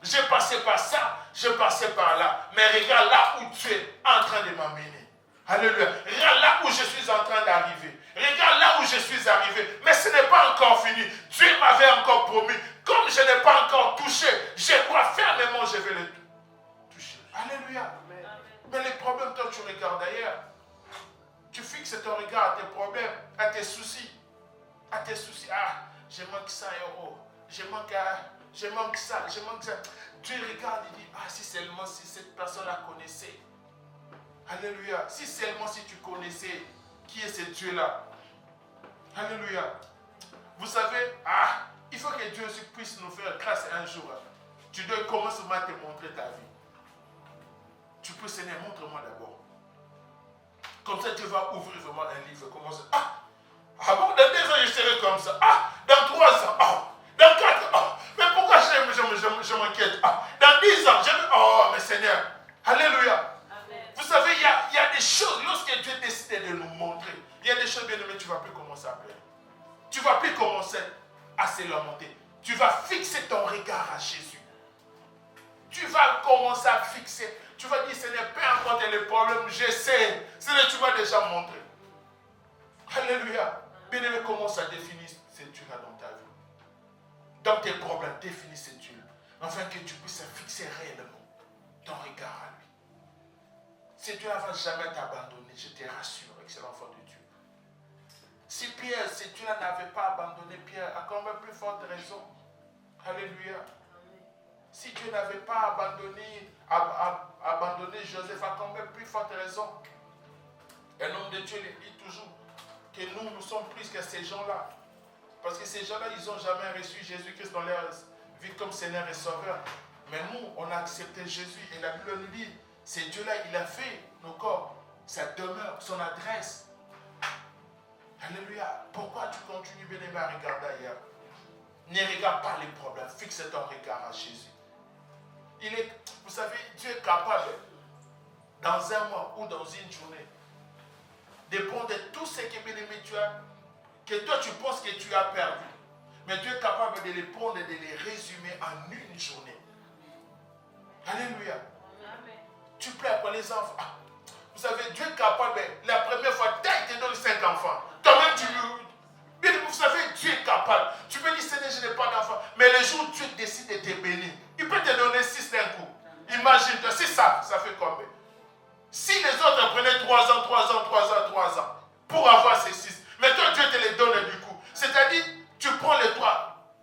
Speaker 1: J'ai passé par ça, j'ai passé par là. Mais regarde là où tu es en train de m'amener. Alléluia. Regarde là où je suis en train d'arriver. Regarde là où je suis arrivé. Mais ce n'est pas encore fini. Dieu m'avait encore promis. Comme je n'ai pas encore touché, je crois fermement je vais le toucher. Alléluia. Mais les problèmes, toi tu regardes ailleurs. Tu fixes ton regard à tes problèmes, à tes soucis. À tes soucis. Ah, je manque 100 euros. Je manque ça, je manque ça. Dieu regarde et dit, ah, si seulement si cette personne la connaissait. Alléluia. Si seulement si tu connaissais qui est ce Dieu-là. Alléluia. Vous savez, il faut que Dieu aussi puisse nous faire grâce un jour. Tu dois commencer à te montrer ta vie. Tu peux, Seigneur, montre-moi d'abord. Comme ça, tu vas ouvrir vraiment un livre. Commencer. Bon, dans 2 ans, je serai comme ça. Dans 3 ans. Dans 4 ans. Mais pourquoi je m'inquiète? Dans 10 ans, mais Seigneur. Alléluia. Amen. Vous savez, il y a des choses, lorsque Dieu décide de nous montrer, il y a des choses, bien aimées, tu ne vas plus commencer à pleurer. Tu ne vas plus commencer à se lamenter. Tu vas fixer ton regard à Jésus. Tu vas commencer à fixer. Tu vas dire, Seigneur, peu importe les problèmes, j'essaie. Seigneur, tu vas déjà montrer. Alléluia. Bien-aimé, commence à définir ces Dieu-là dans ta vie. Dans tes problèmes, définis ces Dieu-là. Afin que tu puisses fixer réellement ton regard à lui. Ce Dieu ne va jamais t'abandonner, je te rassure, excellent enfant de Dieu. Si Pierre, ce Dieu-là n'avait pas abandonné Pierre, à combien plus forte raison. Alléluia. Si Dieu n'avait pas abandonné Joseph, à combien plus forte raison. Un homme de Dieu il dit toujours que nous sommes plus que ces gens-là. Parce que ces gens-là, ils n'ont jamais reçu Jésus-Christ dans leur vie comme Seigneur et Sauveur. Mais nous, on a accepté Jésus. Et la Bible nous dit, c'est Dieu-là, il a fait nos corps, sa demeure, son adresse. Alléluia. Pourquoi tu continues, bien-aimé, à regarder ailleurs? Ne regarde pas les problèmes. Fixe ton regard à Jésus. Vous savez, Dieu est capable, dans un mois ou dans une journée, de prendre tout ce que, bien-aimé, tu as, que toi tu penses que tu as perdu. Mais Dieu est capable de les prendre et de les résumer en une journée. Alléluia. Amen. Tu pleures pour les enfants. Vous savez, Dieu est capable, la première fois, il te donne 5 enfants. Toi-même, vous savez, Dieu est capable. Tu peux dire, Seigneur, je n'ai pas d'enfants. Mais le jour où Dieu décide de te bénir, il peut te donner 6 d'un coup. Imagine-toi, c'est ça fait combien? Si les autres prenaient 3 ans, pour avoir ces 6, mais toi, Dieu te les donne du coup. C'est-à-dire, tu prends les 3.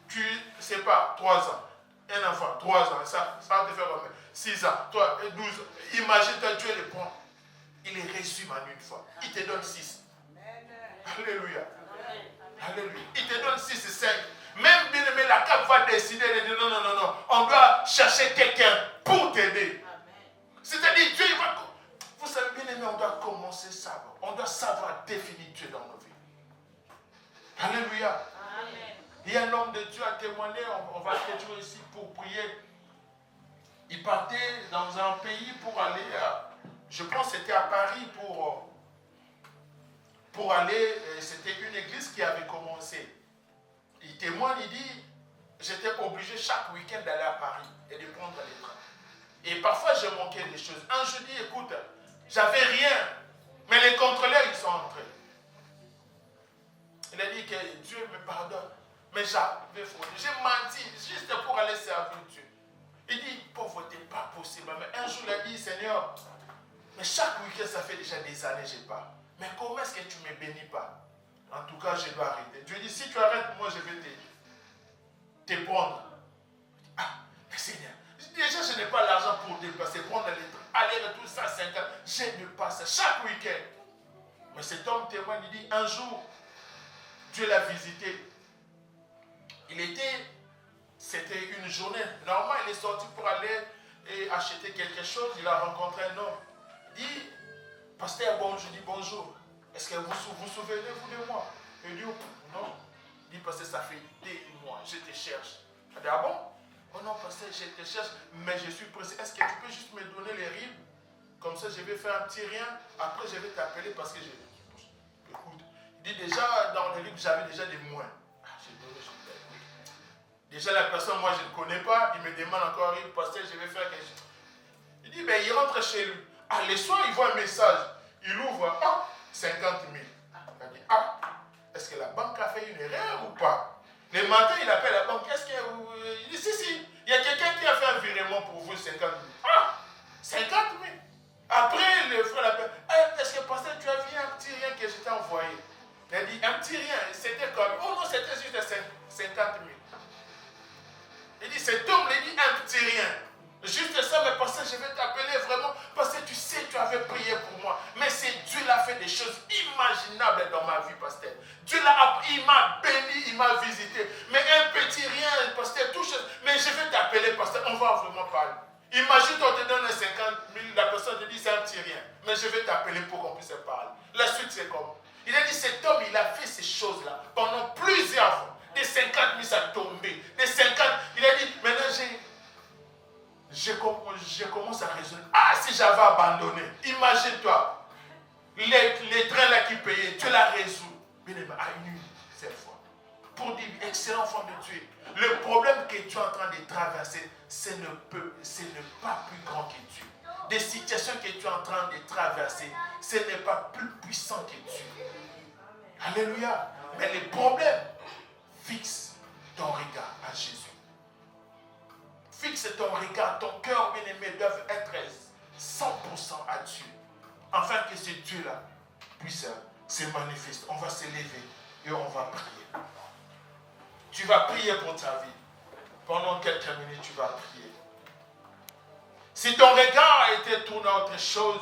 Speaker 1: Tu sais pas, 3 ans. Un enfant, 3 ans, ça va te faire combien? 6 ans, toi, 12 ans. Imagine-toi, Dieu les prend. Il les résume en une fois. Il te donne 6. Alléluia. Alléluia. Il te donne 6 et 5. Même bien aimé, la CAP va décider de dire non. On doit chercher quelqu'un pour t'aider. C'est-à-dire, Dieu, il va. Vous savez, bien aimé, on doit commencer ça. On doit savoir définir Dieu dans nos vies. Alléluia. Amen. Il y a un homme de Dieu à témoigner. On va toujours ici pour prier. Il partait dans un pays pour aller, je pense que c'était à Paris, pour aller, c'était une église qui avait commencé. Il témoigne, il dit, j'étais obligé chaque week-end d'aller à Paris et de prendre les trains. Et parfois, je manquais des choses. Un jour, je dis, écoute, j'avais rien, mais les contrôleurs, ils sont entrés. Il a dit que Dieu me pardonne, mais j'avais fraude. J'ai menti juste pour aller servir Dieu. Il dit, pauvreté, pas possible. Mais un jour, il a dit, Seigneur, mais chaque week-end, ça fait déjà des années que je n'ai pas. Mais comment est-ce que tu ne me bénis pas? En tout cas, je dois arrêter. Dieu dit, si tu arrêtes, moi, je vais te prendre. Mais Seigneur, déjà, je n'ai pas l'argent pour déplacer, prendre les trains, aller retour ça 5 ans. Je ne passe chaque week-end. Mais cet homme témoigne, il dit, un jour, Dieu l'a visité. C'était une journée. Normalement, il est sorti pour aller acheter quelque chose. Il a rencontré un homme. Il dit, pasteur, bonjour. Je dis bonjour. Est-ce que vous souvenez-vous de moi? Il dit, non. Il dit, pasteur, ça fait des mois. Je te cherche. Il dit, ah bon? Oh non, pasteur, je te cherche, mais je suis pressé. Est-ce que tu peux juste me donner les rives? Comme ça, je vais faire un petit rien. Après, je vais t'appeler parce que écoute, il dit déjà, dans les rives, j'avais déjà des moins. Déjà, la personne, moi, je ne connais pas. Il me demande encore, pasteur, je vais faire quelque chose. Il dit, ben, il rentre chez lui. Le soir, il voit un message. Il ouvre, 50 000. Il dit, est-ce que la banque a fait une erreur ou pas? Le matin, il appelle la banque. Il dit, si. Il y a quelqu'un qui a fait un virement pour vous, 50 000. 50 000. Après, le frère l'appelle. Est-ce envoyé. Il a dit, un petit rien, c'était comme, oh non, c'était juste 50 000. Il dit, cet homme, il dit, un petit rien. Juste ça, mais pasteur, je vais t'appeler vraiment, parce que tu sais, tu avais prié pour moi. Mais c'est Dieu l'a fait des choses imaginables dans ma vie, pasteur. Dieu il m'a béni, il m'a visité. Mais un petit rien, pasteur, tout chose. Mais je vais t'appeler, pasteur, on va vraiment parler. Imagine, on te donne 50 000, la personne te dit, c'est un petit rien. Mais je vais t'appeler pour qu'on puisse parler. La suite, c'est comme. Il a dit, cet homme, il a fait ces choses-là pendant plusieurs fois. Des 50 000, ça a tombé. Des 50, il a dit, maintenant je commence à raisonner. Ah, si j'avais abandonné, imagine-toi, les trains là qui payaient, Dieu l'a résolu. Bien aimé, annule cette fois. Pour dire, excellent enfant de Dieu, le problème que tu es en train de traverser, ce n'est pas plus grand que Dieu. Des situations que tu es en train de traverser, ce n'est pas plus puissant que Dieu. Alléluia. Mais les problèmes, fixe ton regard à Jésus. Fixe ton regard, ton cœur bien-aimé doit être 100% à Dieu. Afin que ce Dieu-là puisse se manifester. On va se lever et on va prier. Tu vas prier pour ta vie. Pendant quelques minutes, tu vas prier. Si ton regard a été tourné à autre chose,